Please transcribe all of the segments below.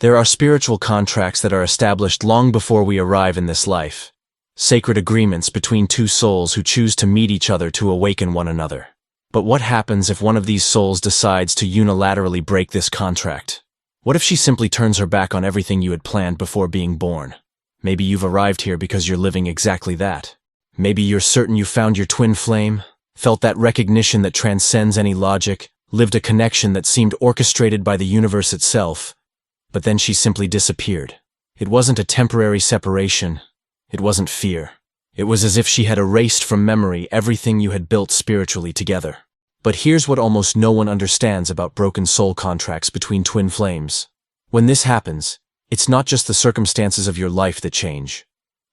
There are spiritual contracts that are established long before we arrive in this life. Sacred agreements between two souls who choose to meet each other to awaken one another. But what happens if one of these souls decides to unilaterally break this contract? What if she simply turns her back on everything you had planned before being born? Maybe you've arrived here because you're living exactly that. Maybe you're certain you found your twin flame, felt that recognition that transcends any logic, lived a connection that seemed orchestrated by the universe itself, but then she simply disappeared. It wasn't a temporary separation. It wasn't fear. It was as if she had erased from memory everything you had built spiritually together. But here's what almost no one understands about broken soul contracts between twin flames. When this happens, it's not just the circumstances of your life that change.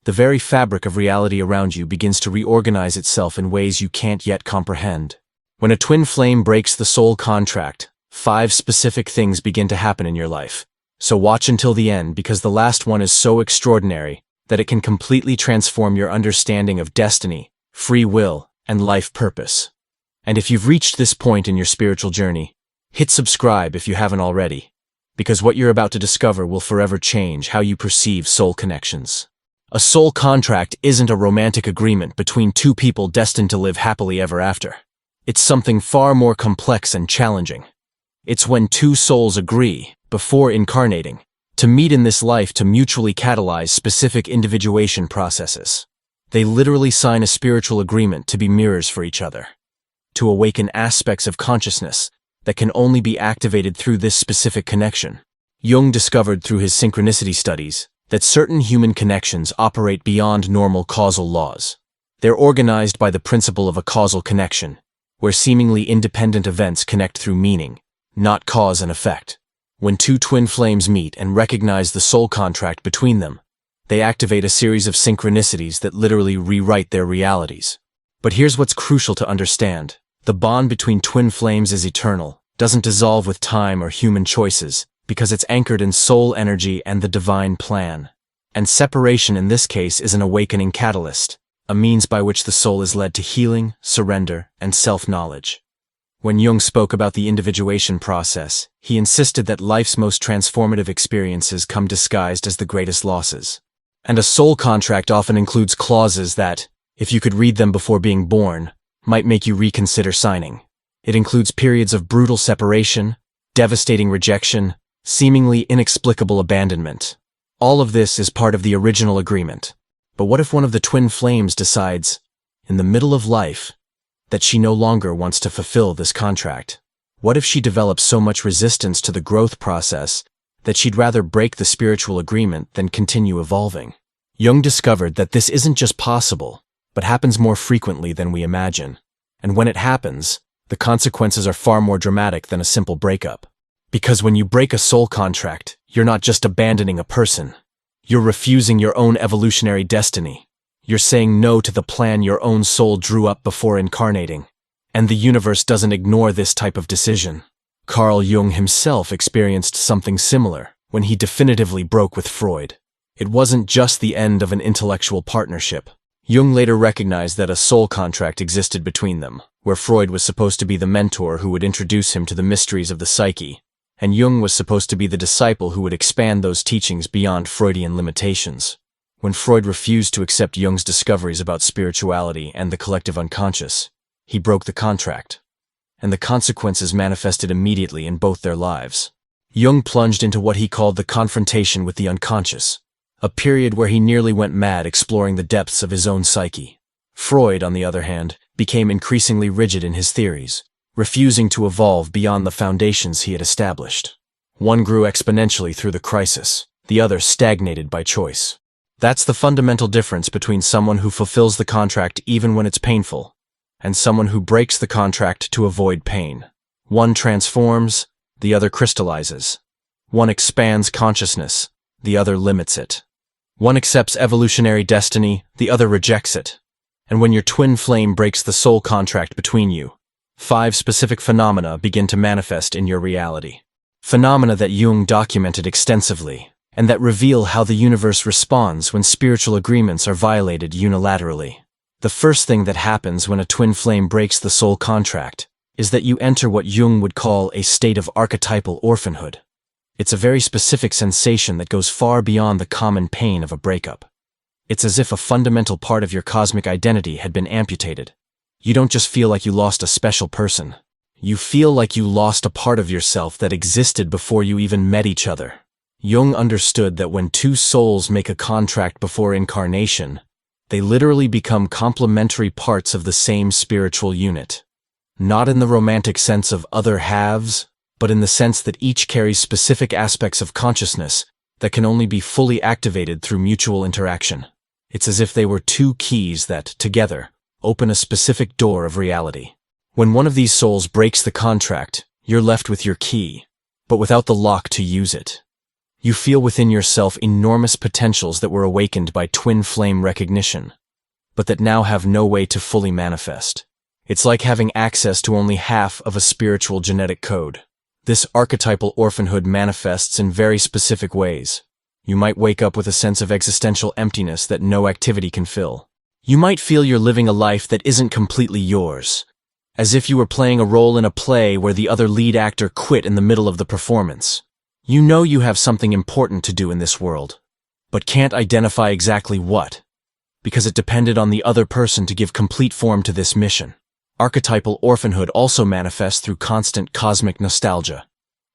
The very fabric of reality around you begins to reorganize itself in ways you can't yet comprehend. When a twin flame breaks the soul contract, 5 specific things begin to happen in your life. So watch until the end, because the last one is so extraordinary that it can completely transform your understanding of destiny, free will, and life purpose. And if you've reached this point in your spiritual journey, hit subscribe if you haven't already, because what you're about to discover will forever change how you perceive soul connections. A soul contract isn't a romantic agreement between two people destined to live happily ever after. It's something far more complex and challenging. It's when two souls agree, before incarnating, to meet in this life to mutually catalyze specific individuation processes. They literally sign a spiritual agreement to be mirrors for each other, to awaken aspects of consciousness that can only be activated through this specific connection. Jung discovered through his synchronicity studies that certain human connections operate beyond normal causal laws. They're organized by the principle of a causal connection, where seemingly independent events connect through meaning, not cause and effect. When two twin flames meet and recognize the soul contract between them, they activate a series of synchronicities that literally rewrite their realities. But here's what's crucial to understand. The bond between twin flames is eternal, doesn't dissolve with time or human choices, because it's anchored in soul energy and the divine plan. And separation in this case is an awakening catalyst, a means by which the soul is led to healing, surrender, and self-knowledge. When Jung spoke about the individuation process, he insisted that life's most transformative experiences come disguised as the greatest losses. And a soul contract often includes clauses that, if you could read them before being born, might make you reconsider signing. It includes periods of brutal separation, devastating rejection, seemingly inexplicable abandonment. All of this is part of the original agreement. But what if one of the twin flames decides, in the middle of life, that she no longer wants to fulfill this contract? What if she develops so much resistance to the growth process that she'd rather break the spiritual agreement than continue evolving? Jung discovered that this isn't just possible, but happens more frequently than we imagine. And when it happens, the consequences are far more dramatic than a simple breakup. Because when you break a soul contract, you're not just abandoning a person. You're refusing your own evolutionary destiny. You're saying no to the plan your own soul drew up before incarnating. And the universe doesn't ignore this type of decision. Carl Jung himself experienced something similar when he definitively broke with Freud. It wasn't just the end of an intellectual partnership. Jung later recognized that a soul contract existed between them, where Freud was supposed to be the mentor who would introduce him to the mysteries of the psyche, and Jung was supposed to be the disciple who would expand those teachings beyond Freudian limitations. When Freud refused to accept Jung's discoveries about spirituality and the collective unconscious, he broke the contract, and the consequences manifested immediately in both their lives. Jung plunged into what he called the confrontation with the unconscious, a period where he nearly went mad exploring the depths of his own psyche. Freud, on the other hand, became increasingly rigid in his theories, refusing to evolve beyond the foundations he had established. One grew exponentially through the crisis, the other stagnated by choice. That's the fundamental difference between someone who fulfills the contract even when it's painful, and someone who breaks the contract to avoid pain. One transforms, the other crystallizes. One expands consciousness, the other limits it. One accepts evolutionary destiny, the other rejects it. And when your twin flame breaks the soul contract between you, 5 specific phenomena begin to manifest in your reality. Phenomena that Jung documented extensively, and that reveal how the universe responds when spiritual agreements are violated unilaterally. The first thing that happens when a twin flame breaks the soul contract is that you enter what Jung would call a state of archetypal orphanhood. It's a very specific sensation that goes far beyond the common pain of a breakup. It's as if a fundamental part of your cosmic identity had been amputated. You don't just feel like you lost a special person. You feel like you lost a part of yourself that existed before you even met each other. Jung understood that when two souls make a contract before incarnation, they literally become complementary parts of the same spiritual unit. Not in the romantic sense of other halves, but in the sense that each carries specific aspects of consciousness that can only be fully activated through mutual interaction. It's as if they were two keys that, together, open a specific door of reality. When one of these souls breaks the contract, you're left with your key, but without the lock to use it. You feel within yourself enormous potentials that were awakened by twin flame recognition, but that now have no way to fully manifest. It's like having access to only half of a spiritual genetic code. This archetypal orphanhood manifests in very specific ways. You might wake up with a sense of existential emptiness that no activity can fill. You might feel you're living a life that isn't completely yours, as if you were playing a role in a play where the other lead actor quit in the middle of the performance. You know you have something important to do in this world, but can't identify exactly what, because it depended on the other person to give complete form to this mission. Archetypal orphanhood also manifests through constant cosmic nostalgia.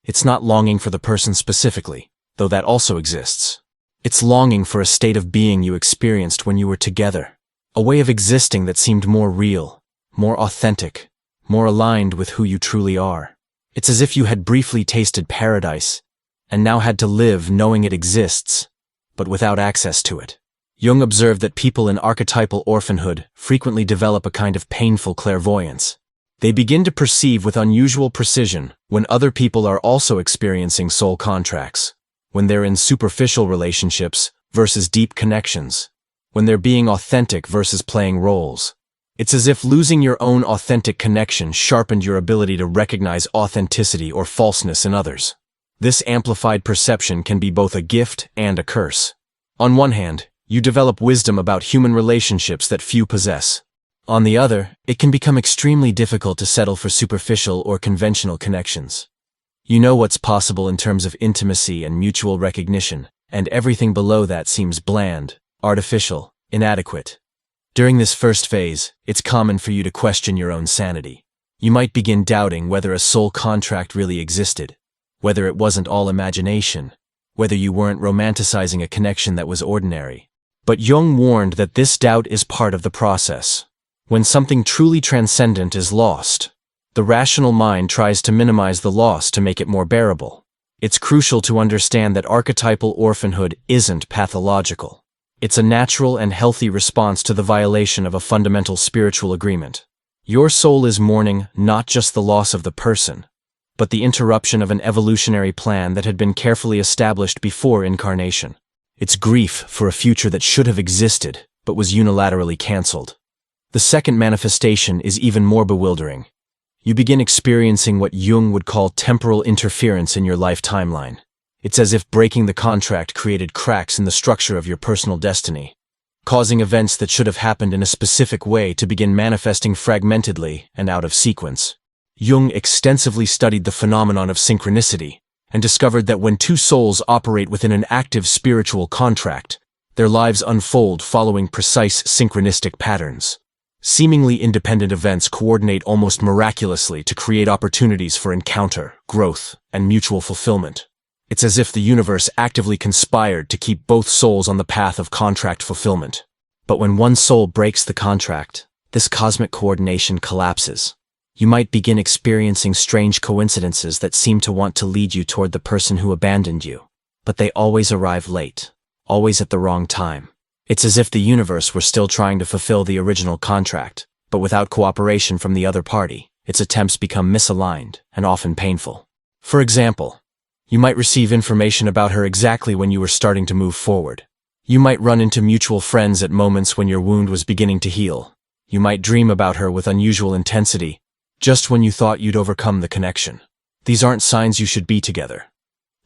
It's not longing for the person specifically, though that also exists. It's longing for a state of being you experienced when you were together, a way of existing that seemed more real, more authentic, more aligned with who you truly are. It's as if you had briefly tasted paradise, and now had to live knowing it exists, but without access to it. Jung observed that people in archetypal orphanhood frequently develop a kind of painful clairvoyance. They begin to perceive with unusual precision when other people are also experiencing soul contracts, when they're in superficial relationships versus deep connections, when they're being authentic versus playing roles. It's as if losing your own authentic connection sharpened your ability to recognize authenticity or falseness in others. This amplified perception can be both a gift and a curse. On one hand, you develop wisdom about human relationships that few possess. On the other, it can become extremely difficult to settle for superficial or conventional connections. You know what's possible in terms of intimacy and mutual recognition, and everything below that seems bland, artificial, inadequate. During this first phase, it's common for you to question your own sanity. You might begin doubting whether a soul contract really existed, whether it wasn't all imagination, whether you weren't romanticizing a connection that was ordinary. But Jung warned that this doubt is part of the process. When something truly transcendent is lost, the rational mind tries to minimize the loss to make it more bearable. It's crucial to understand that archetypal orphanhood isn't pathological. It's a natural and healthy response to the violation of a fundamental spiritual agreement. Your soul is mourning not just the loss of the person, but the interruption of an evolutionary plan that had been carefully established before incarnation. It's grief for a future that should have existed, but was unilaterally cancelled. The second manifestation is even more bewildering. You begin experiencing what Jung would call temporal interference in your life timeline. It's as if breaking the contract created cracks in the structure of your personal destiny, causing events that should have happened in a specific way to begin manifesting fragmentedly and out of sequence. Jung extensively studied the phenomenon of synchronicity and discovered that when two souls operate within an active spiritual contract, their lives unfold following precise synchronistic patterns. Seemingly independent events coordinate almost miraculously to create opportunities for encounter, growth, and mutual fulfillment. It's as if the universe actively conspired to keep both souls on the path of contract fulfillment. But when one soul breaks the contract, this cosmic coordination collapses. You might begin experiencing strange coincidences that seem to want to lead you toward the person who abandoned you, but they always arrive late, always at the wrong time. It's as if the universe were still trying to fulfill the original contract, but without cooperation from the other party, its attempts become misaligned and often painful. For example, you might receive information about her exactly when you were starting to move forward. You might run into mutual friends at moments when your wound was beginning to heal. You might dream about her with unusual intensity, just when you thought you'd overcome the connection. These aren't signs you should be together.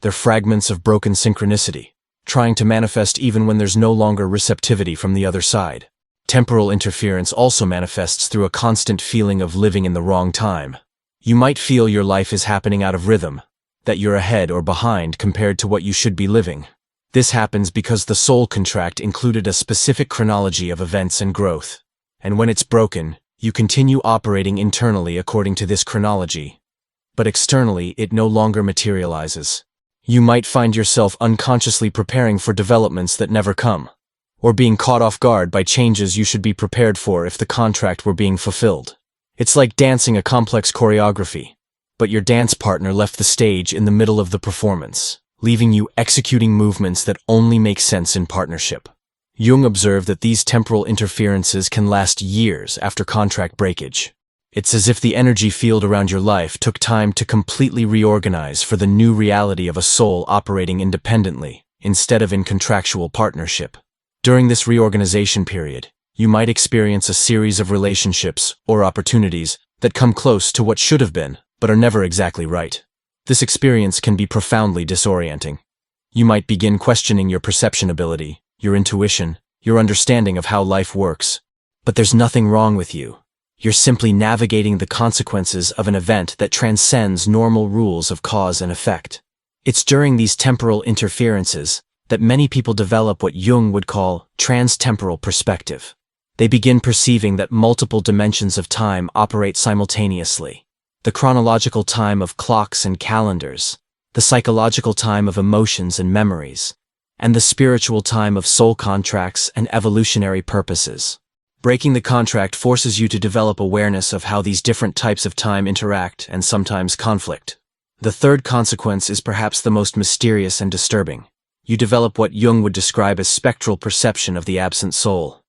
They're fragments of broken synchronicity, trying to manifest even when there's no longer receptivity from the other side. Temporal interference also manifests through a constant feeling of living in the wrong time. You might feel your life is happening out of rhythm, that you're ahead or behind compared to what you should be living. This happens because the soul contract included a specific chronology of events and growth. And when it's broken, you continue operating internally according to this chronology. But externally, it no longer materializes. You might find yourself unconsciously preparing for developments that never come, or being caught off guard by changes you should be prepared for if the contract were being fulfilled. It's like dancing a complex choreography, but your dance partner left the stage in the middle of the performance, leaving you executing movements that only make sense in partnership. Jung observed that these temporal interferences can last years after contract breakage. It's as if the energy field around your life took time to completely reorganize for the new reality of a soul operating independently, instead of in contractual partnership. During this reorganization period, you might experience a series of relationships or opportunities that come close to what should have been, but are never exactly right. This experience can be profoundly disorienting. You might begin questioning your perception ability, your intuition, your understanding of how life works. But there's nothing wrong with you. You're simply navigating the consequences of an event that transcends normal rules of cause and effect. It's during these temporal interferences that many people develop what Jung would call trans-temporal perspective. They begin perceiving that multiple dimensions of time operate simultaneously. The chronological time of clocks and calendars, the psychological time of emotions and memories, and the spiritual time of soul contracts and evolutionary purposes. Breaking the contract forces you to develop awareness of how these different types of time interact and sometimes conflict. The third consequence is perhaps the most mysterious and disturbing. You develop what Jung would describe as spectral perception of the absent soul.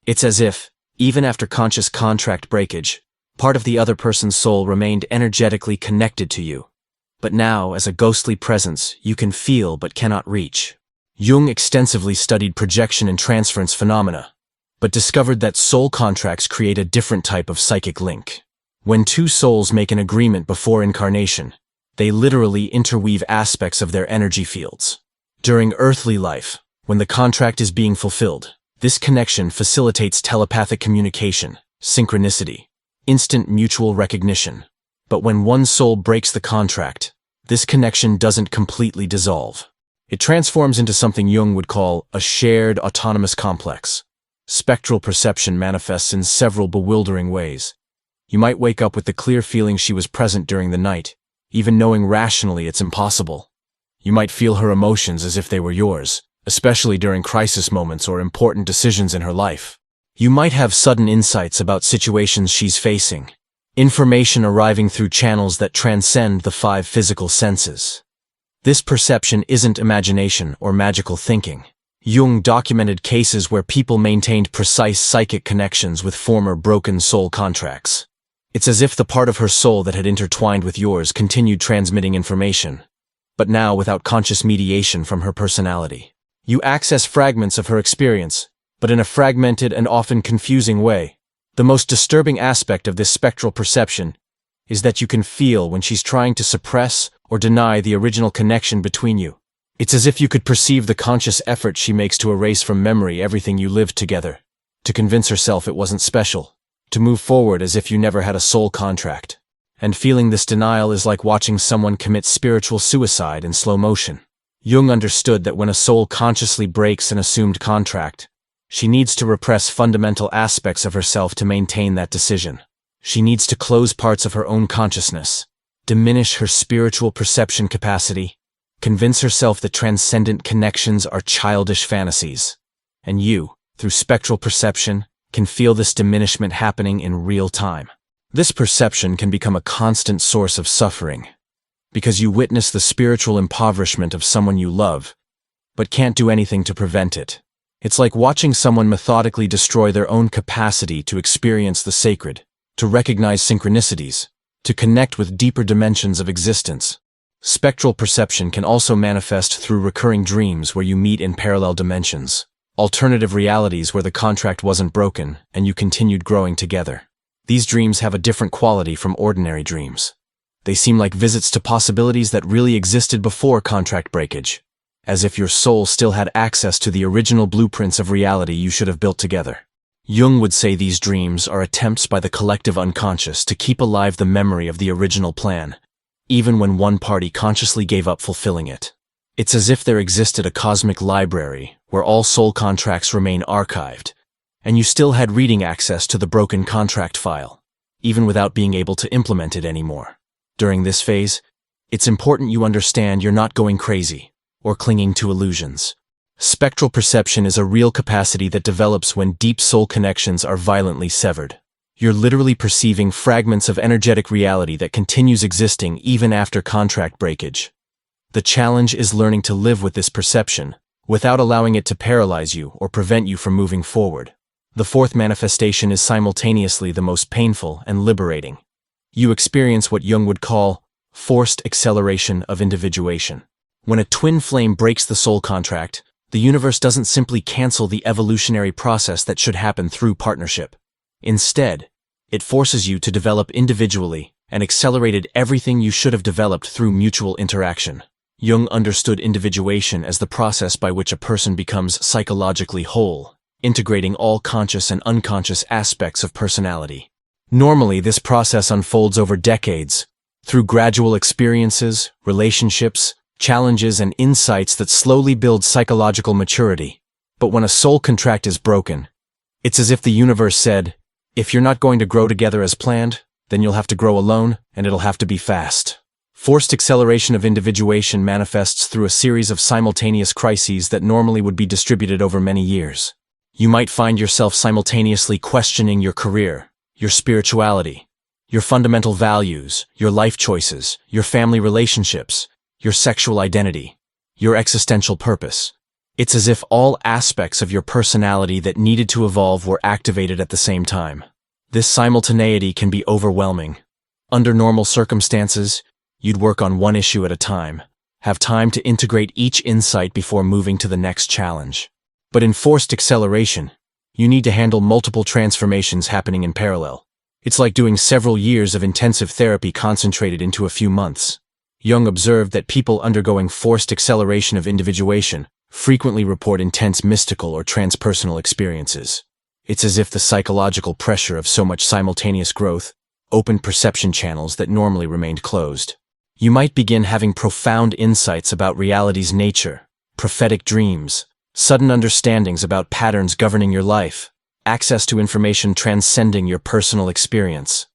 It's as if, even after conscious contract breakage, part of the other person's soul remained energetically connected to you. But now, as a ghostly presence, you can feel but cannot reach. Jung extensively studied projection and transference phenomena, but discovered that soul contracts create a different type of psychic link. When two souls make an agreement before incarnation, they literally interweave aspects of their energy fields. During earthly life, when the contract is being fulfilled, this connection facilitates telepathic communication, synchronicity, instant mutual recognition. But when one soul breaks the contract, this connection doesn't completely dissolve. It transforms into something Jung would call a shared autonomous complex. Spectral perception manifests in several bewildering ways. You might wake up with the clear feeling she was present during the night, even knowing rationally it's impossible. You might feel her emotions as if they were yours, especially during crisis moments or important decisions in her life. You might have sudden insights about situations she's facing, information arriving through channels that transcend the 5 physical senses. This perception isn't imagination or magical thinking. Jung documented cases where people maintained precise psychic connections with former broken soul contracts. It's as if the part of her soul that had intertwined with yours continued transmitting information, but now without conscious mediation from her personality. You access fragments of her experience, but in a fragmented and often confusing way. The most disturbing aspect of this spectral perception is that you can feel when she's trying to suppress or deny the original connection between you. It's as if you could perceive the conscious effort she makes to erase from memory everything you lived together, to convince herself it wasn't special, to move forward as if you never had a soul contract. And feeling this denial is like watching someone commit spiritual suicide in slow motion. Jung understood that when a soul consciously breaks an assumed contract, she needs to repress fundamental aspects of herself to maintain that decision. She needs to close parts of her own consciousness, diminish her spiritual perception capacity, convince herself that transcendent connections are childish fantasies. And you, through spectral perception, can feel this diminishment happening in real time. This perception can become a constant source of suffering, because you witness the spiritual impoverishment of someone you love, but can't do anything to prevent it. It's like watching someone methodically destroy their own capacity to experience the sacred, to recognize synchronicities, to connect with deeper dimensions of existence. Spectral perception can also manifest through recurring dreams where you meet in parallel dimensions, alternative realities where the contract wasn't broken and you continued growing together. These dreams have a different quality from ordinary dreams. They seem like visits to possibilities that really existed before contract breakage, as if your soul still had access to the original blueprints of reality you should have built together. Jung would say these dreams are attempts by the collective unconscious to keep alive the memory of the original plan, even when one party consciously gave up fulfilling it. It's as if there existed a cosmic library where all soul contracts remain archived, and you still had reading access to the broken contract file, even without being able to implement it anymore. During this phase, it's important you understand you're not going crazy or clinging to illusions. Spectral perception is a real capacity that develops when deep soul connections are violently severed. You're literally perceiving fragments of energetic reality that continues existing even after contract breakage. The challenge is learning to live with this perception without allowing it to paralyze you or prevent you from moving forward. The fourth manifestation is simultaneously the most painful and liberating. You experience what Jung would call forced acceleration of individuation. When a twin flame breaks the soul contract, the universe doesn't simply cancel the evolutionary process that should happen through partnership. Instead, it forces you to develop individually and accelerated everything you should have developed through mutual interaction. Jung understood individuation as the process by which a person becomes psychologically whole, integrating all conscious and unconscious aspects of personality. Normally, this process unfolds over decades, through gradual experiences, relationships, challenges, and insights that slowly build psychological maturity. But when a soul contract is broken, it's as if the universe said, if you're not going to grow together as planned, then you'll have to grow alone, and it'll have to be fast. Forced acceleration of individuation manifests through a series of simultaneous crises that normally would be distributed over many years. You might find yourself simultaneously questioning your career, your spirituality, your fundamental values, your life choices, your family relationships, your sexual identity, your existential purpose. It's as if all aspects of your personality that needed to evolve were activated at the same time. This simultaneity can be overwhelming. Under normal circumstances, you'd work on one issue at a time, have time to integrate each insight before moving to the next challenge. But in forced acceleration, you need to handle multiple transformations happening in parallel. It's like doing several years of intensive therapy concentrated into a few months. Jung observed that people undergoing forced acceleration of individuation frequently report intense mystical or transpersonal experiences. It's as if the psychological pressure of so much simultaneous growth opened perception channels that normally remained closed. You might begin having profound insights about reality's nature, prophetic dreams, sudden understandings about patterns governing your life, access to information transcending your personal experience.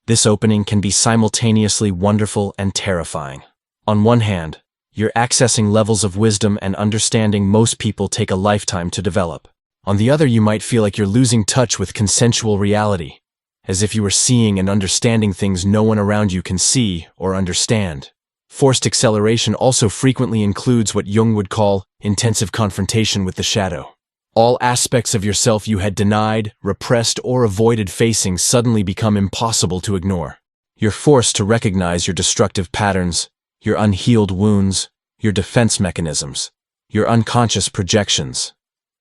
This opening can be simultaneously wonderful and terrifying. On one hand, you're accessing levels of wisdom and understanding most people take a lifetime to develop. On the other, you might feel like you're losing touch with consensual reality, as if you were seeing and understanding things no one around you can see or understand. Forced acceleration also frequently includes what Jung would call intensive confrontation with the shadow. All aspects of yourself you had denied, repressed, or avoided facing suddenly become impossible to ignore. You're forced to recognize your destructive patterns, your unhealed wounds, your defense mechanisms, your unconscious projections.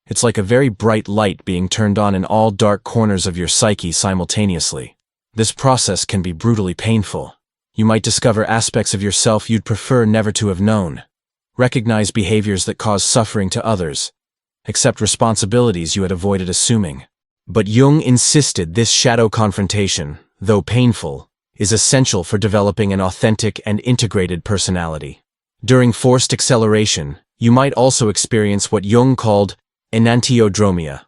It's like a very bright light being turned on in all dark corners of your psyche simultaneously. This process can be brutally painful. You might discover aspects of yourself you'd prefer never to have known, recognize behaviors that cause suffering to others, accept responsibilities you had avoided assuming. But Jung insisted this shadow confrontation, though painful, is essential for developing an authentic and integrated personality. During forced acceleration, you might also experience what Jung called enantiodromia,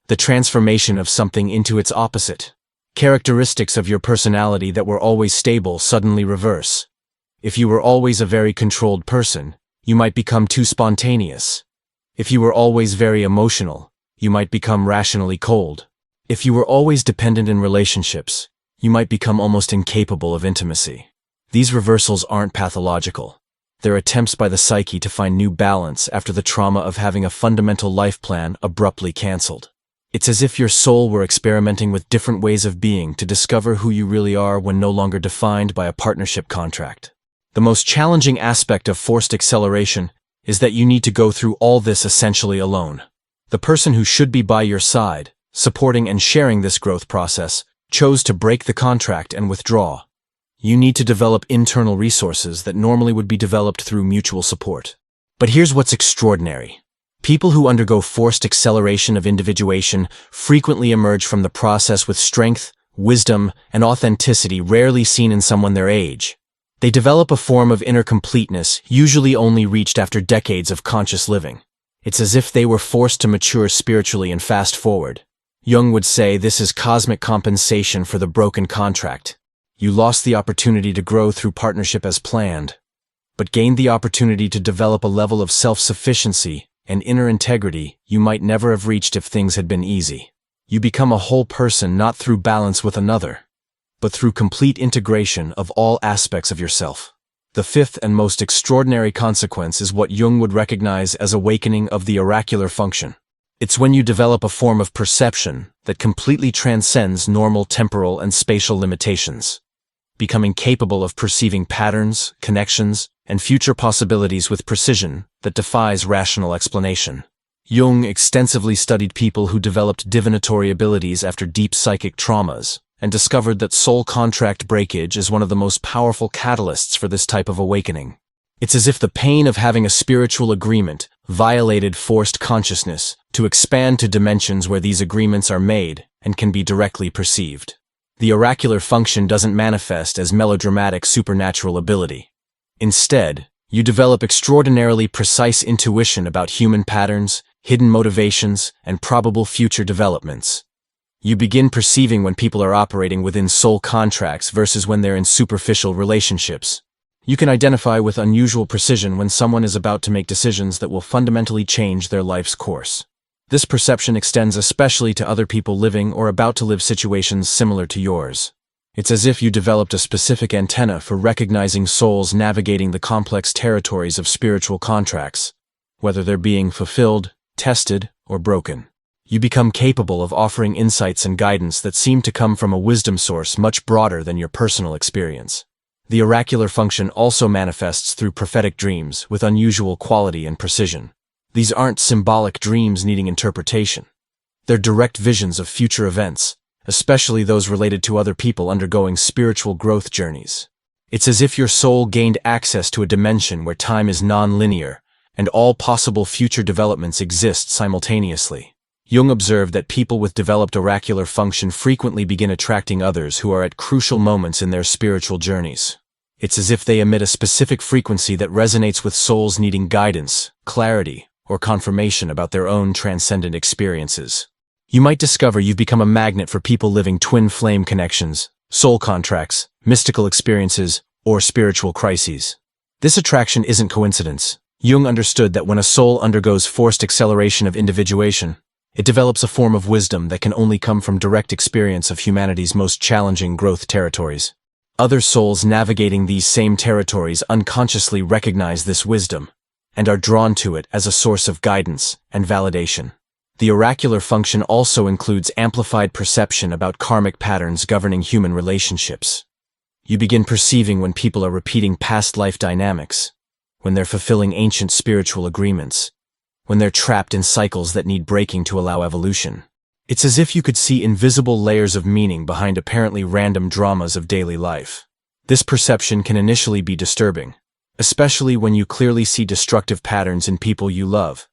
the transformation of something into its opposite. Characteristics of your personality that were always stable suddenly reverse. If you were always a very controlled person, you might become too spontaneous. If you were always very emotional, you might become rationally cold. If you were always dependent in relationships, you might become almost incapable of intimacy. These reversals aren't pathological. They're attempts by the psyche to find new balance after the trauma of having a fundamental life plan abruptly cancelled. It's as if your soul were experimenting with different ways of being to discover who you really are when no longer defined by a partnership contract. The most challenging aspect of forced acceleration is that you need to go through all this essentially alone. The person who should be by your side, supporting and sharing this growth process, chose to break the contract and withdraw. You need to develop internal resources that normally would be developed through mutual support. But here's what's extraordinary. People who undergo forced acceleration of individuation frequently emerge from the process with strength, wisdom, and authenticity rarely seen in someone their age. They develop a form of inner completeness, usually only reached after decades of conscious living. It's as if they were forced to mature spiritually and fast forward. Jung would say this is cosmic compensation for the broken contract. You lost the opportunity to grow through partnership as planned, but gained the opportunity to develop a level of self-sufficiency and inner integrity you might never have reached if things had been easy. You become a whole person not through balance with another, but through complete integration of all aspects of yourself. The fifth and most extraordinary consequence is what Jung would recognize as awakening of the oracular function. It's when you develop a form of perception that completely transcends normal temporal and spatial limitations, becoming capable of perceiving patterns, connections, and future possibilities with precision that defies rational explanation. Jung extensively studied people who developed divinatory abilities after deep psychic traumas, and discovered that soul contract breakage is one of the most powerful catalysts for this type of awakening. It's as if the pain of having a spiritual agreement violated forced consciousness to expand to dimensions where these agreements are made and can be directly perceived. The oracular function doesn't manifest as melodramatic supernatural ability. Instead, you develop extraordinarily precise intuition about human patterns, hidden motivations, and probable future developments. You begin perceiving when people are operating within soul contracts versus when they're in superficial relationships. You can identify with unusual precision when someone is about to make decisions that will fundamentally change their life's course. This perception extends especially to other people living or about to live situations similar to yours. It's as if you developed a specific antenna for recognizing souls navigating the complex territories of spiritual contracts, whether they're being fulfilled, tested, or broken. You become capable of offering insights and guidance that seem to come from a wisdom source much broader than your personal experience. The oracular function also manifests through prophetic dreams with unusual quality and precision. These aren't symbolic dreams needing interpretation. They're direct visions of future events, especially those related to other people undergoing spiritual growth journeys. It's as if your soul gained access to a dimension where time is non-linear, and all possible future developments exist simultaneously. Jung observed that people with developed oracular function frequently begin attracting others who are at crucial moments in their spiritual journeys. It's as if they emit a specific frequency that resonates with souls needing guidance, clarity, or confirmation about their own transcendent experiences. You might discover you've become a magnet for people living twin flame connections, soul contracts, mystical experiences, or spiritual crises. This attraction isn't coincidence. Jung understood that when a soul undergoes forced acceleration of individuation, it develops a form of wisdom that can only come from direct experience of humanity's most challenging growth territories. Other souls navigating these same territories unconsciously recognize this wisdom and are drawn to it as a source of guidance and validation. The oracular function also includes amplified perception about karmic patterns governing human relationships. You begin perceiving when people are repeating past life dynamics, when they're fulfilling ancient spiritual agreements, when they're trapped in cycles that need breaking to allow evolution. It's as if you could see invisible layers of meaning behind apparently random dramas of daily life. This perception can initially be disturbing, especially when you clearly see destructive patterns in people you love,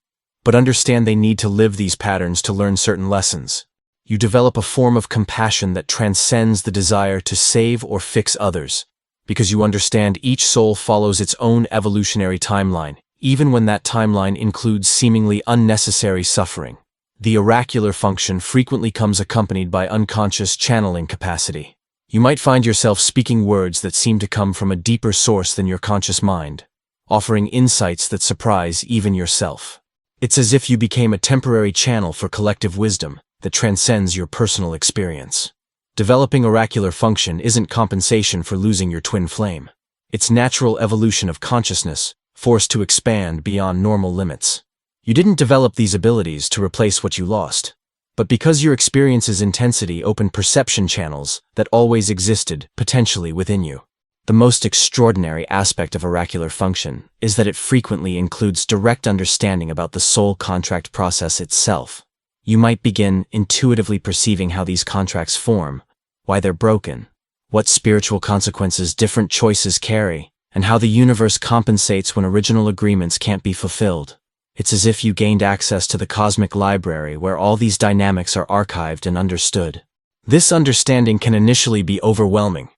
but understand they need to live these patterns to learn certain lessons. You develop a form of compassion that transcends the desire to save or fix others, because you understand each soul follows its own evolutionary timeline, even when that timeline includes seemingly unnecessary suffering. The oracular function frequently comes accompanied by unconscious channeling capacity. You might find yourself speaking words that seem to come from a deeper source than your conscious mind, offering insights that surprise even yourself. It's as if you became a temporary channel for collective wisdom that transcends your personal experience. Developing oracular function isn't compensation for losing your twin flame. It's natural evolution of consciousness, forced to expand beyond normal limits. You didn't develop these abilities to replace what you lost, but because your experience's intensity opened perception channels that always existed, potentially within you. The most extraordinary aspect of oracular function is that it frequently includes direct understanding about the soul contract process itself. You might begin intuitively perceiving how these contracts form, why they're broken, what spiritual consequences different choices carry, and how the universe compensates when original agreements can't be fulfilled. It's as if you gained access to the cosmic library where all these dynamics are archived and understood. This understanding can initially be overwhelming,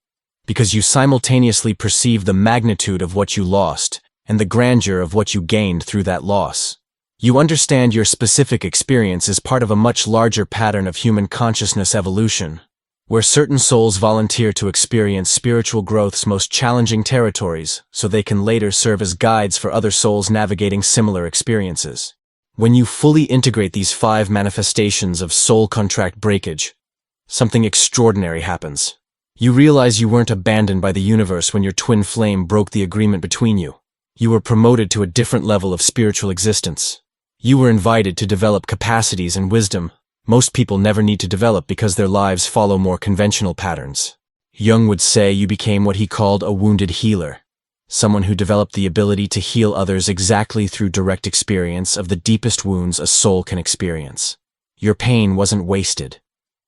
because you simultaneously perceive the magnitude of what you lost and the grandeur of what you gained through that loss. You understand your specific experience is part of a much larger pattern of human consciousness evolution, where certain souls volunteer to experience spiritual growth's most challenging territories so they can later serve as guides for other souls navigating similar experiences. When you fully integrate these 5 manifestations of soul contract breakage, something extraordinary happens. You realize you weren't abandoned by the universe when your twin flame broke the agreement between you. You were promoted to a different level of spiritual existence. You were invited to develop capacities and wisdom most people never need to develop because their lives follow more conventional patterns. Jung would say you became what he called a wounded healer, someone who developed the ability to heal others exactly through direct experience of the deepest wounds a soul can experience. Your pain wasn't wasted.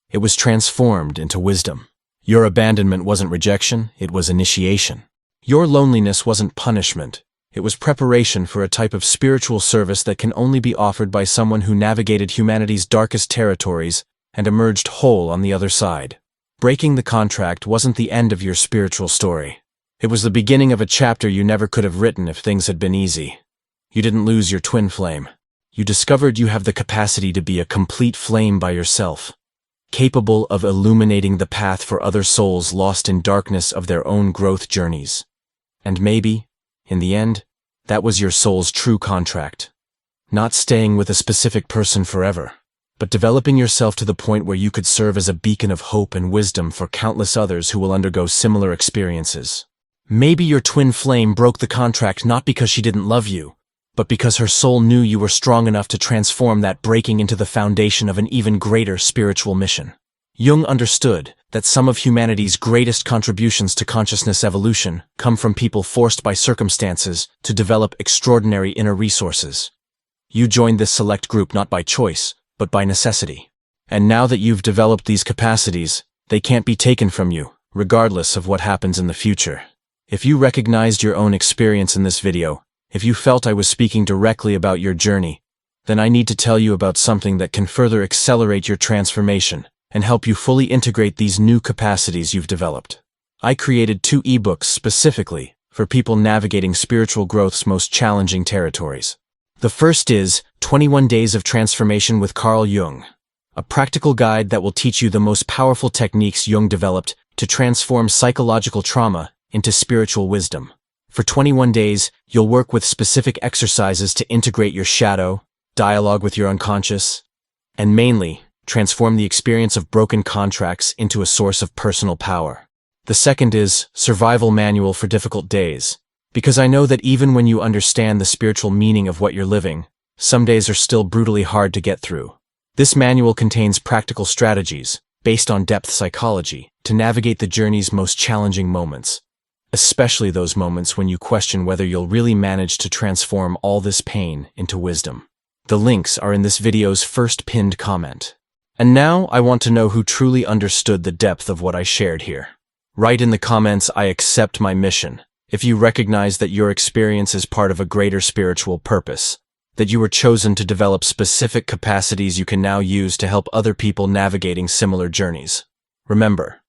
It was transformed into wisdom. Your abandonment wasn't rejection, it was initiation. Your loneliness wasn't punishment. It was preparation for a type of spiritual service that can only be offered by someone who navigated humanity's darkest territories and emerged whole on the other side. Breaking the contract wasn't the end of your spiritual story. It was the beginning of a chapter you never could have written if things had been easy. You didn't lose your twin flame. You discovered you have the capacity to be a complete flame by yourself, capable of illuminating the path for other souls lost in darkness of their own growth journeys. And maybe, in the end, that was your soul's true contract. Not staying with a specific person forever, but developing yourself to the point where you could serve as a beacon of hope and wisdom for countless others who will undergo similar experiences. Maybe your twin flame broke the contract not because she didn't love you, but because her soul knew you were strong enough to transform that breaking into the foundation of an even greater spiritual mission. Jung understood that some of humanity's greatest contributions to consciousness evolution come from people forced by circumstances to develop extraordinary inner resources. You joined this select group not by choice, but by necessity. And now that you've developed these capacities, they can't be taken from you, regardless of what happens in the future. If you recognized your own experience in this video, if you felt I was speaking directly about your journey, then I need to tell you about something that can further accelerate your transformation and help you fully integrate these new capacities you've developed. I created 2 ebooks specifically for people navigating spiritual growth's most challenging territories. The first is 21 Days of Transformation with Carl Jung, a practical guide that will teach you the most powerful techniques Jung developed to transform psychological trauma into spiritual wisdom. For 21 days, you'll work with specific exercises to integrate your shadow, dialogue with your unconscious, and mainly, transform the experience of broken contracts into a source of personal power. The second is Survival Manual for Difficult Days, because I know that even when you understand the spiritual meaning of what you're living, some days are still brutally hard to get through. This manual contains practical strategies, based on depth psychology, to navigate the journey's most challenging moments, especially those moments when you question whether you'll really manage to transform all this pain into wisdom. The links are in this video's first pinned comment. And now I want to know who truly understood the depth of what I shared here. Write in the comments, "I accept my mission," if you recognize that your experience is part of a greater spiritual purpose, that you were chosen to develop specific capacities you can now use to help other people navigating similar journeys. Remember,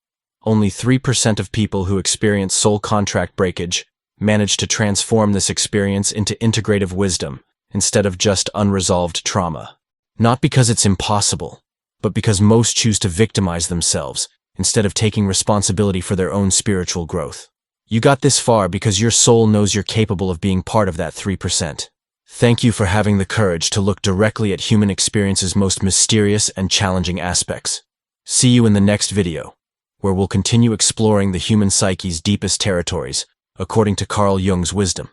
only 3% of people who experience soul contract breakage manage to transform this experience into integrative wisdom instead of just unresolved trauma. Not because it's impossible, but because most choose to victimize themselves instead of taking responsibility for their own spiritual growth. You got this far because your soul knows you're capable of being part of that 3%. Thank you for having the courage to look directly at human experience's most mysterious and challenging aspects. See you in the next video, where we'll continue exploring the human psyche's deepest territories, according to Carl Jung's wisdom.